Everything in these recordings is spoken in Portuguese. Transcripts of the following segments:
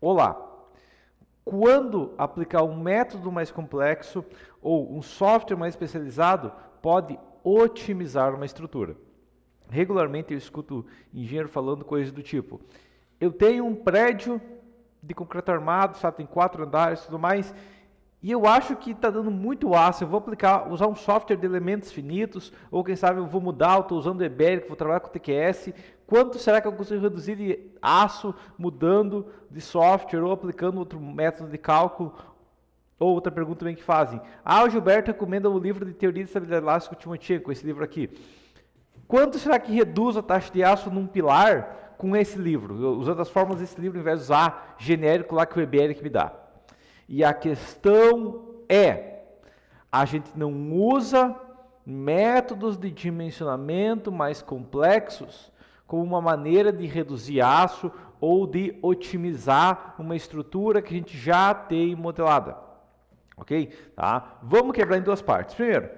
Olá! Quando aplicar um método mais complexo ou um software mais especializado pode otimizar uma estrutura? Regularmente eu escuto engenheiro falando coisas do tipo: eu tenho um prédio de concreto armado, sabe, tem 4 andares e tudo mais, e eu acho que está dando muito aço, eu vou usar um software de elementos finitos, ou quem sabe eu vou mudar, eu estou usando o Eberic, vou trabalhar com o TQS, quanto será que eu consigo reduzir de aço mudando de software ou aplicando outro método de cálculo? Ou outra pergunta também que fazem: o Gilberto recomenda o livro de Teoria de Estabilidade Elástica do Timochenko, esse livro aqui. Quanto será que reduz a taxa de aço num pilar com esse livro, usando as fórmulas desse livro, ao invés de usar genérico lá que o Eberic me dá? E a questão é, a gente não usa métodos de dimensionamento mais complexos como uma maneira de reduzir aço ou de otimizar uma estrutura que a gente já tem modelada. Ok? Tá? Vamos quebrar em duas partes. Primeiro,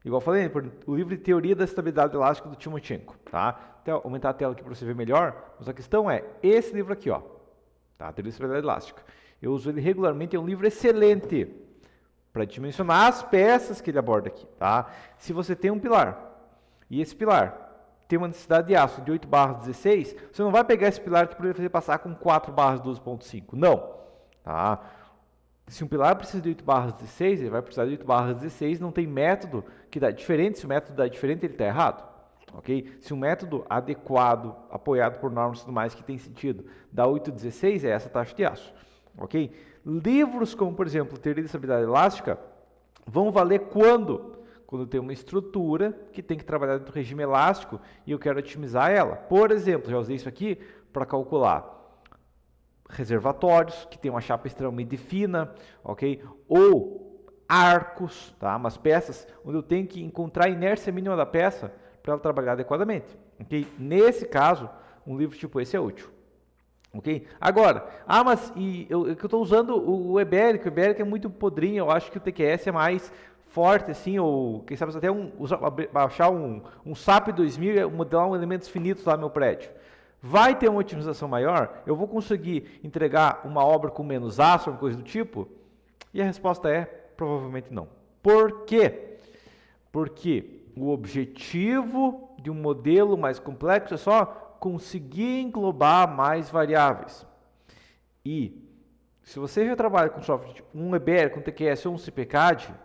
igual eu falei, o livro de Teoria da Estabilidade Elástica do Timochenko. Tá? Até aumentar a tela aqui para você ver melhor. Mas a questão é, esse livro aqui, ó, tá? Teoria da Estabilidade Elástica. Eu uso ele regularmente, é um livro excelente para dimensionar as peças que ele aborda aqui. Tá? Se você tem um pilar, e esse pilar tem uma necessidade de aço de 8/16, você não vai pegar esse pilar que poderia fazer passar com 4/12.5. Não. Tá? Se um pilar precisa de 8/16, ele vai precisar de 8/16, não tem método que dá diferente. Se o método dá diferente, ele está errado. Okay? Se um método adequado, apoiado por normas e tudo mais, que tem sentido, dá 8/16, é essa taxa de aço. Okay? Livros como, por exemplo, Teoria de Estabilidade Elástica, vão valer quando? Quando tem uma estrutura que tem que trabalhar dentro do regime elástico e eu quero otimizar ela. Por exemplo, já usei isso aqui para calcular reservatórios, que tem uma chapa extremamente fina, ok? Ou arcos, tá? Umas peças onde eu tenho que encontrar a inércia mínima da peça para ela trabalhar adequadamente, ok? Nesse caso, um livro tipo esse é útil. Ok? Agora, mas eu estou usando o Eberic é muito podrinho, eu acho que o TQS é mais forte, assim, ou quem sabe até baixar um SAP 2000 e modelar um elementos finitos lá no meu prédio. Vai ter uma otimização maior? Eu vou conseguir entregar uma obra com menos aço, uma coisa do tipo? E a resposta é, provavelmente não. Por quê? Porque o objetivo de um modelo mais complexo é só conseguir englobar mais variáveis. E se você já trabalha com software, um Eberic, um TQS ou um CPCAD,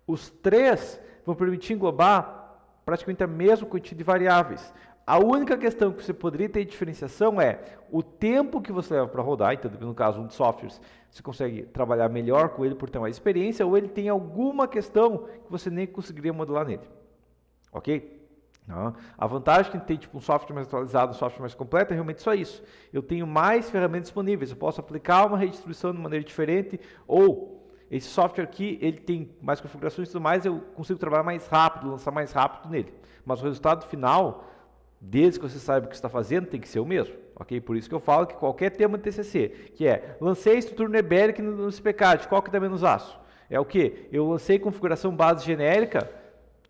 os três vão permitir englobar praticamente a mesma quantidade de variáveis. A única questão que você poderia ter de diferenciação é o tempo que você leva para rodar. Então, no caso, um de softwares, você consegue trabalhar melhor com ele por ter mais experiência, ou ele tem alguma questão que você nem conseguiria modelar nele. Ok? A vantagem que tem tipo um software mais atualizado, um software mais completo, é realmente só isso. Eu tenho mais ferramentas disponíveis, eu posso aplicar uma redistribuição de maneira diferente, ou esse software aqui, ele tem mais configurações e tudo mais, eu consigo trabalhar mais rápido, lançar mais rápido nele. Mas o resultado final, desde que você saiba o que está fazendo, tem que ser o mesmo. Ok? Por isso que eu falo que qualquer tema de TCC, que é, lancei a estrutura no Eberic no CPCAD, qual que dá menos aço? É o quê? Eu lancei configuração base genérica,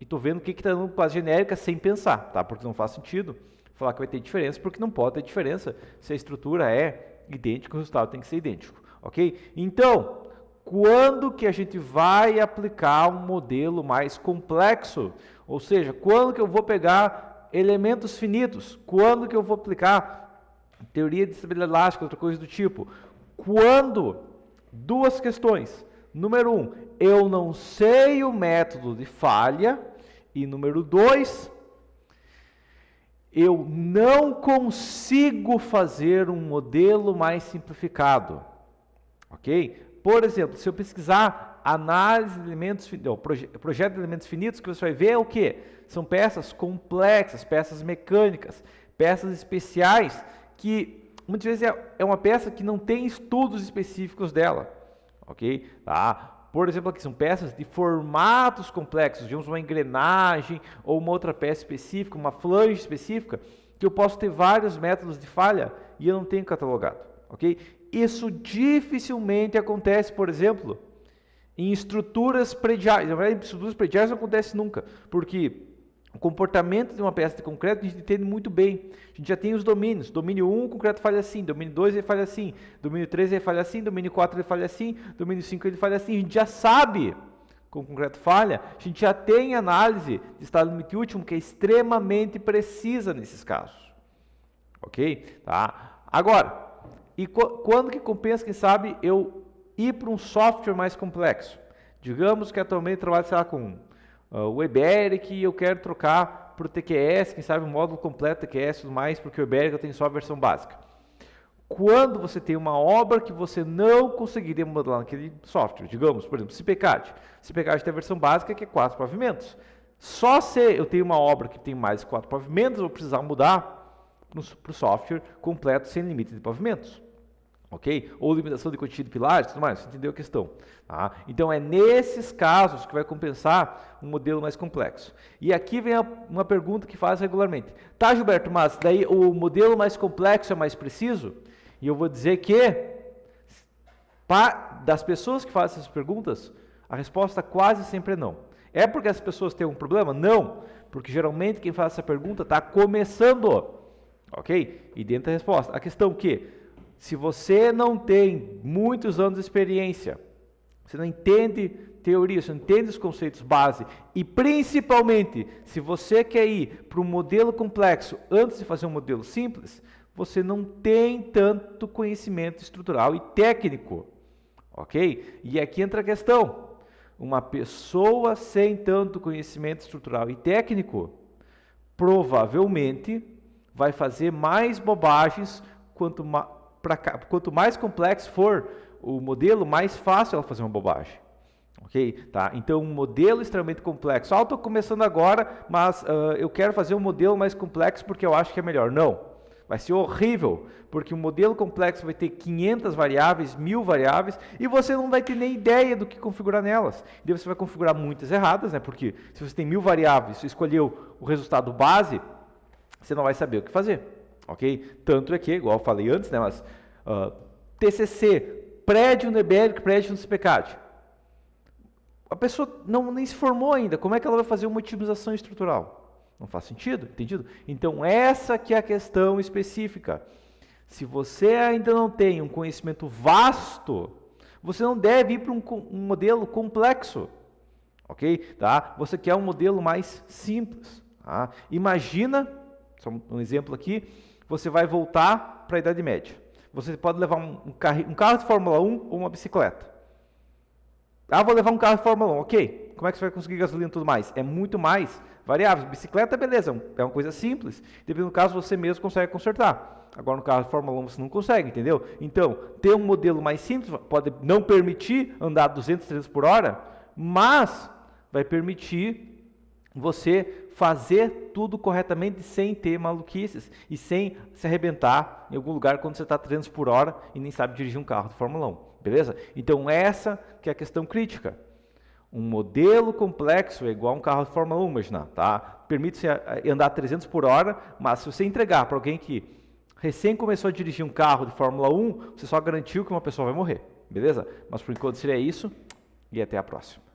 e estou vendo o que está dando base genérica sem pensar, tá? Porque não faz sentido falar que vai ter diferença, porque não pode ter diferença se a estrutura é idêntica, o resultado tem que ser idêntico, ok? Então, quando que a gente vai aplicar um modelo mais complexo? Ou seja, quando que eu vou pegar elementos finitos? Quando que eu vou aplicar teoria de estabilidade elástica, outra coisa do tipo? Quando? Duas questões. Número 1, eu não sei o método de falha. E número 2, eu não consigo fazer um modelo mais simplificado. Ok? Por exemplo, se eu pesquisar análise de elementos finitos, projeto de elementos finitos, o que você vai ver é o quê? São peças complexas, peças mecânicas, peças especiais, que muitas vezes é uma peça que não tem estudos específicos dela. Ok? Tá? Por exemplo, aqui são peças de formatos complexos, digamos uma engrenagem ou uma outra peça específica, uma flange específica, que eu posso ter vários métodos de falha e eu não tenho catalogado. Ok? Isso dificilmente acontece, por exemplo, em estruturas prediais. Na verdade, em estruturas prediais não acontece nunca, porque O comportamento de uma peça de concreto a gente entende muito bem. A gente já tem os domínios. Domínio 1, o concreto falha assim. Domínio 2, ele falha assim. Domínio 3, ele falha assim. Domínio 4, ele falha assim. Domínio 5, ele falha assim. A gente já sabe como o concreto falha. A gente já tem análise de estado limite último que é extremamente precisa nesses casos. Ok? Tá? Agora, e quando que compensa, quem sabe, eu ir para um software mais complexo? Digamos que atualmente eu trabalho, sei lá, com o Eberic e eu quero trocar para o TQS, quem sabe o módulo completo TQS e tudo mais, porque o Eberic eu tenho só a versão básica. Quando você tem uma obra que você não conseguiria modelar naquele software, digamos, por exemplo, CPCAD. CPCAD tem a versão básica que é 4 pavimentos. Só se eu tenho uma obra que tem mais de 4 pavimentos, eu vou precisar mudar para o software completo sem limite de pavimentos. Ok? Ou limitação de quantidade de pilares, tudo mais, você entendeu a questão. Tá? Então é nesses casos que vai compensar um modelo mais complexo. E aqui vem uma pergunta que faz regularmente. Tá, Gilberto, mas daí o modelo mais complexo é mais preciso? E eu vou dizer que, das pessoas que fazem essas perguntas, a resposta quase sempre é não. É porque as pessoas têm um problema? Não. Porque geralmente quem faz essa pergunta está começando. Ok? E dentro da resposta. A questão que se você não tem muitos anos de experiência, você não entende teoria, você não entende os conceitos base e principalmente se você quer ir para um modelo complexo antes de fazer um modelo simples, você não tem tanto conhecimento estrutural e técnico, ok? E aqui entra a questão, uma pessoa sem tanto conhecimento estrutural e técnico provavelmente vai fazer mais bobagens quanto mais complexo for o modelo, mais fácil ela fazer uma bobagem. Ok? Tá? Então, um modelo extremamente complexo. Estou começando agora, mas eu quero fazer um modelo mais complexo porque eu acho que é melhor. Não. Vai ser horrível, porque um modelo complexo vai ter 500 variáveis, 1000 variáveis, e você não vai ter nem ideia do que configurar nelas. E daí você vai configurar muitas erradas, né? Porque se você tem 1000 variáveis, você escolheu o resultado base, você não vai saber o que fazer. Ok? Tanto é que, igual eu falei antes, né, mas TCC, prédio no Eberic, prédio no CPCAD. A pessoa nem se formou ainda, como é que ela vai fazer uma otimização estrutural? Não faz sentido, entendido? Então essa que é a questão específica. Se você ainda não tem um conhecimento vasto, você não deve ir para um modelo complexo. Ok? Tá? Você quer um modelo mais simples. Tá? Imagina, só um exemplo aqui, você vai voltar para a Idade Média. Você pode levar um carro de Fórmula 1 ou uma bicicleta. Vou levar um carro de Fórmula 1, ok. Como é que você vai conseguir gasolina e tudo mais? É muito mais variáveis. Bicicleta, beleza, é uma coisa simples. Dependendo do caso, você mesmo consegue consertar. Agora, no carro de Fórmula 1, você não consegue, entendeu? Então, ter um modelo mais simples pode não permitir andar 200, 300 por hora, mas vai permitir você fazer tudo corretamente sem ter maluquices e sem se arrebentar em algum lugar quando você está 300 por hora e nem sabe dirigir um carro de Fórmula 1, beleza? Então essa que é a questão crítica. Um modelo complexo é igual a um carro de Fórmula 1, imaginar, tá? Permite você andar 300 por hora, mas se você entregar para alguém que recém começou a dirigir um carro de Fórmula 1, você só garantiu que uma pessoa vai morrer, beleza? Mas por enquanto seria isso e até a próxima.